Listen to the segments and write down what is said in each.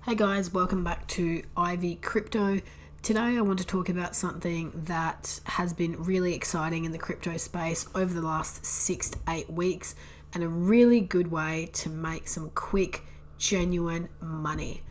Hey guys, welcome back to Ivy Crypto. Today I want to talk about something that has been really exciting in the crypto space over the last 6 to 8 weeks and a really good way to make some quick, genuine money.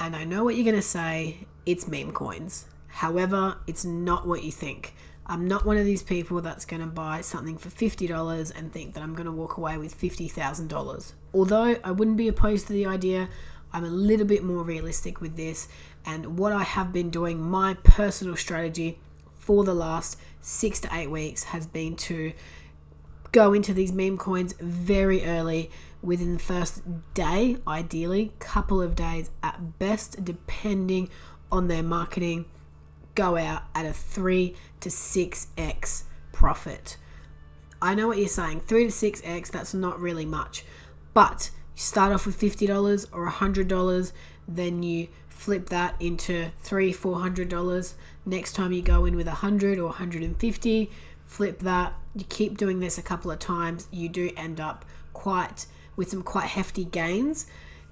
And I know what you're going to say, it's meme coins. However, it's not what you think. I'm not one of these people that's going to buy something for $50 and think that I'm going to walk away with $50,000. Although I wouldn't be opposed to the idea, I'm a little bit more realistic with this, and what I have been doing, my personal strategy for the last 6 to 8 weeks has been to go into these meme coins very early, within the first day, ideally, couple of days at best, depending on their marketing, go out at a 3 to 6x profit. I know what you're saying, 3 to 6x, that's not really much, but start off with $50 or $100, then you flip that into $300-$400. Next time you go in with $100 or $150, flip that. You keep doing this a couple of times, you do end up with some quite hefty gains.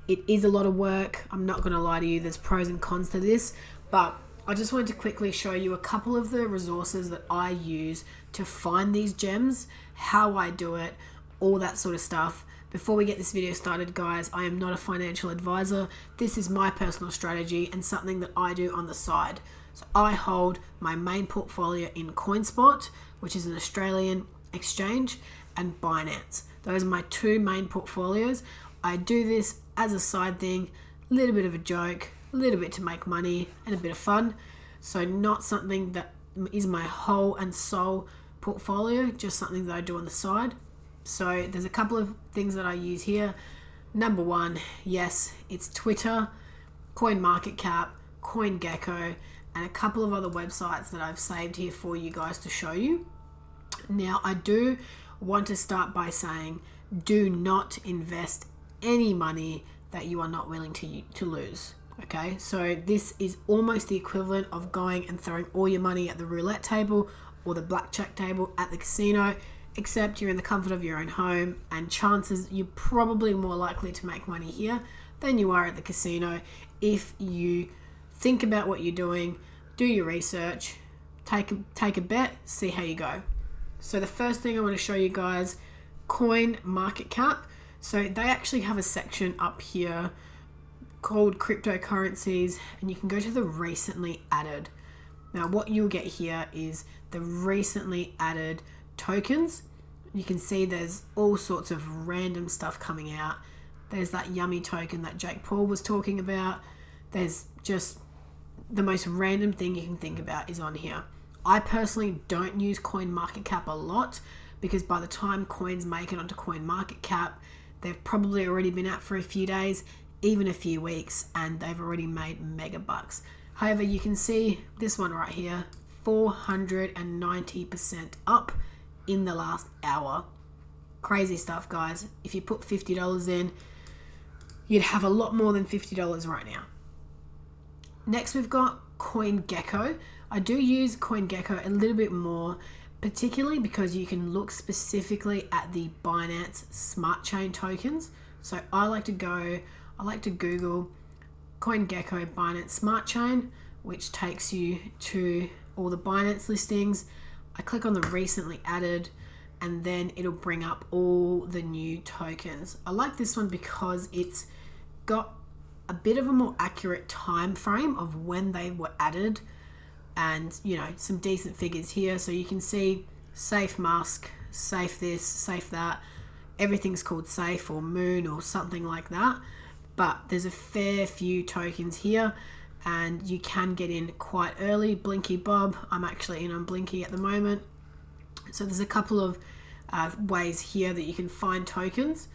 It is a lot of work. I'm not going to lie to you, there's pros and cons to this, but I just wanted to quickly show you a couple of the resources that I use to find these gems, how I do it, all that sort of stuff. Before we get this video started, guys, I am not a financial advisor. This is my personal strategy and something that I do on the side. So I hold my main portfolio in Coinspot, which is an Australian exchange, and Binance. Those are my two main portfolios. I do this as a side thing, a little bit of a joke, a little bit to make money and a bit of fun. So not something that is my whole and sole portfolio, just something that I do on the side. So there's a couple of things that I use here. Number one, yes, it's Twitter, CoinMarketCap, Gecko, and a couple of other websites that I've saved here for you guys to show you. Now, I do want to start by saying, do not invest any money that you are not willing to lose. Okay, so this is almost the equivalent of going and throwing all your money at the roulette table or the blackjack table at the casino, except you're in the comfort of your own home, and chances you're probably more likely to make money here than you are at the casino if you think about what you're doing, do your research, take a bet, see how you go. So the first thing I want to show you guys, CoinMarketCap. So they actually have a section up here called cryptocurrencies, and you can go to the recently added. Now what you'll get here is the recently added tokens. You can see there's all sorts of random stuff coming out. There's that yummy token that Jake Paul was talking about. There's just the most random thing you can think about is on here. I personally don't use CoinMarketCap a lot because by the time coins make it onto CoinMarketCap, they've probably already been out for a few days, even a few weeks, and they've already made mega bucks. However, you can see this one right here, 490% up in the last hour. Crazy stuff, guys. If you put $50 in, you'd have a lot more than $50 right now. Next, we've got Gecko. I do use Gecko a little bit more, particularly because you can look specifically at the Binance Smart Chain tokens. So I like to Google Gecko Binance Smart Chain, which takes you to all the Binance listings. I click on the recently added, and then it'll bring up all the new tokens. I like this one because it's got a bit of a more accurate time frame of when they were added, and some decent figures here. So you can see Safe Musk, Safe this, Safe that. Everything's called Safe or Moon or something like that, but there's a fair few tokens here, and you can get in quite early. Blinky Bob, I'm actually in on Blinky at the moment. So there's a couple of ways here that you can find tokens.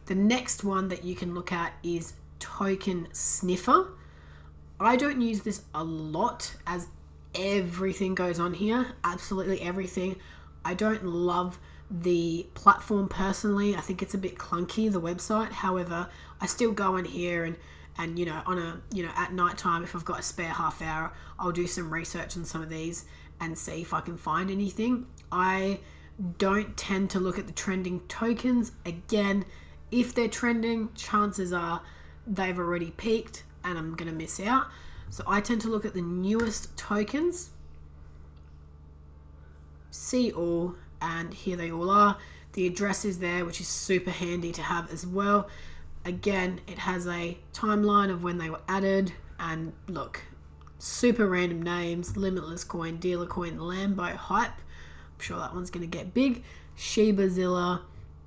The next one that you can look at is Token Sniffer. I don't use this a lot as everything goes on here, absolutely everything. I don't love the platform personally. I think it's a bit clunky, the website. However, I still go in here and at night time, if I've got a spare half hour, I'll do some research on some of these and see if I can find anything. I don't tend to look at the trending tokens. Again, if they're trending, chances are they've already peaked and I'm going to miss out. So I tend to look at the newest tokens, see all, and here they all are. The address is there, which is super handy to have as well. Again, it has a timeline of when they were added, and look, super random names: Limitless Coin, Dealer Coin, Lambo Hype. I'm sure that one's going to get big. Shibazilla,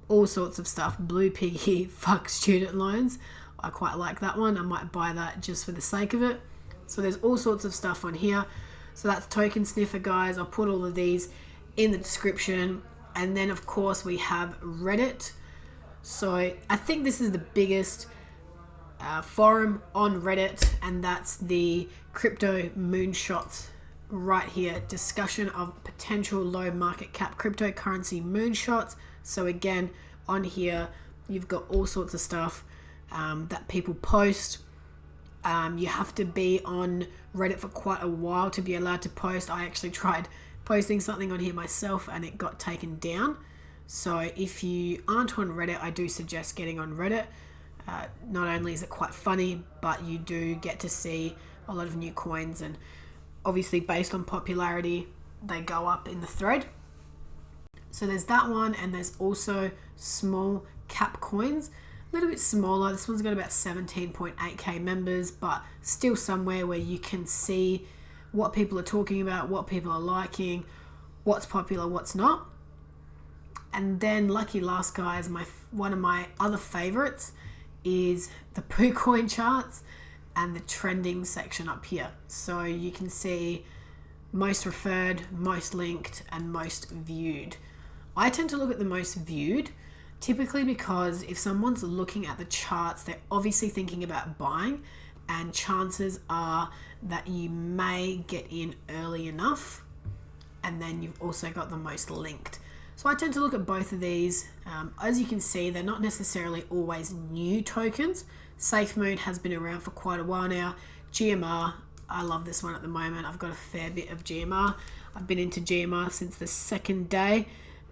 all sorts of stuff. Blue Piggy, fuck student loans. I quite like that one. I might buy that just for the sake of it. So there's all sorts of stuff on here. So that's Token Sniffer, guys. I'll put all of these in the description. And then of course we have Reddit. So I think this is the biggest forum on Reddit, and that's the crypto moonshots right here. Discussion of potential low market cap cryptocurrency moonshots. So again, on here you've got all sorts of stuff that people post. You have to be on Reddit for quite a while to be allowed to post. I actually tried posting something on here myself and it got taken down. So if you aren't on Reddit, I do suggest getting on Reddit. Not only is it quite funny, but you do get to see a lot of new coins, and obviously based on popularity they go up in the thread. So there's that one, and there's also small cap coins, a little bit smaller. This one's got about 17.8k members, but still somewhere where you can see what people are talking about, what people are liking, what's popular, what's not. And then lucky last, guys, one of my other favorites is the PooCoin charts and the trending section up here. So you can see most referred, most linked, and most viewed. I tend to look at the most viewed, typically because if someone's looking at the charts, they're obviously thinking about buying, and chances are that you may get in early enough. And then you've also got the most linked. So I tend to look at both of these. As you can see, they're not necessarily always new tokens. Safemoon has been around for quite a while now. GMR, I love this one at the moment. I've got a fair bit of GMR. I've been into GMR since the second day.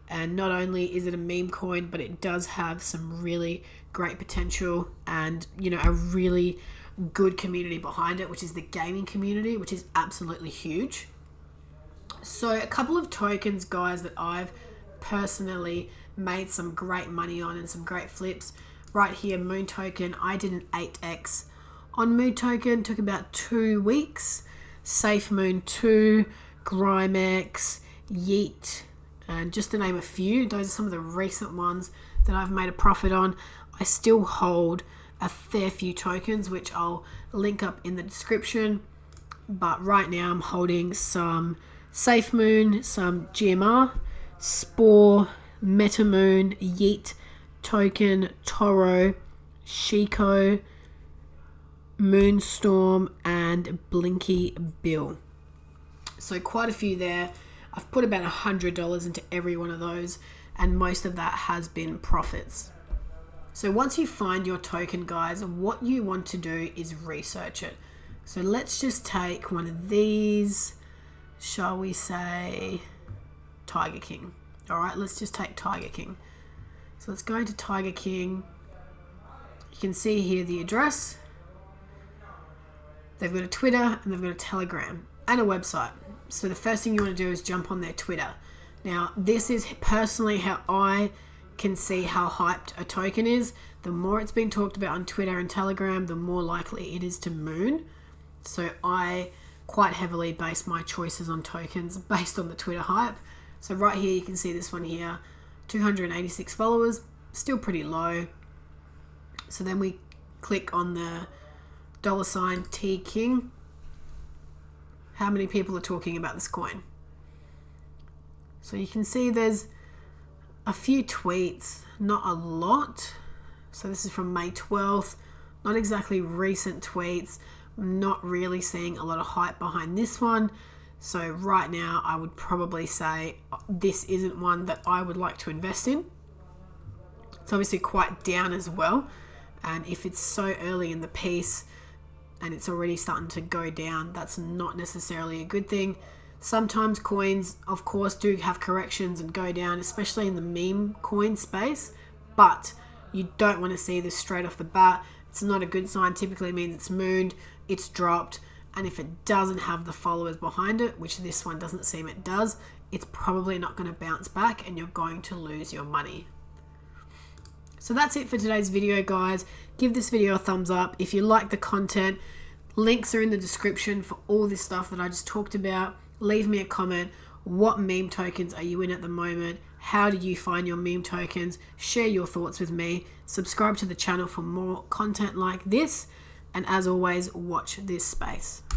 And not only is it a meme coin, but it does have some really great potential and, you know, a really good community behind it, which is the gaming community, which is absolutely huge. So a couple of tokens, guys, that I've personally made some great money on and some great flips. Right here, Moon Token, I did an 8x on Moon Token, took about 2 weeks. Safemoon 2, Grimex, Yeet, and just to name a few, those are some of the recent ones that I've made a profit on. I still hold a fair few tokens, which I'll link up in the description. But right now I'm holding some Safemoon, some GMR, Spore, MetaMoon, Yeet, Token, Toro, Chico, Moonstorm, and Blinky Bill. So quite a few there. I've put about $100 into every one of those, and most of that has been profits. So once you find your token, guys, what you want to do is research it. So let's just take one of these, shall we say Tiger King. All right, let's just take Tiger King. So let's go to Tiger King. You can see here the address. They've got a Twitter and they've got a Telegram and a website. So the first thing you want to do is jump on their Twitter. Now, this is personally how I can see how hyped a token is. The more it's been talked about on Twitter and Telegram, the more likely it is to moon. So I quite heavily base my choices on tokens based on the Twitter hype. So right here, you can see this one here, 286 followers, still pretty low. So then we click on the $T King. How many people are talking about this coin? So you can see there's a few tweets, not a lot. So this is from May 12th, not exactly recent tweets. I'm not really seeing a lot of hype behind this one. So right now I would probably say this isn't one that I would like to invest in. It's obviously quite down as well. And if it's so early in the piece and it's already starting to go down, that's not necessarily a good thing. Sometimes coins, of course, do have corrections and go down, especially in the meme coin space, but you don't want to see this straight off the bat. It's not a good sign. Typically means it's mooned, it's dropped, and if it doesn't have the followers behind it, which this one doesn't seem it does, it's probably not going to bounce back and you're going to lose your money. So that's it for today's video, guys. Give this video a thumbs up. If you like the content, links are in the description for all this stuff that I just talked about. Leave me a comment. What meme tokens are you in at the moment? How do you find your meme tokens? Share your thoughts with me. Subscribe to the channel for more content like this. And as always, watch this space.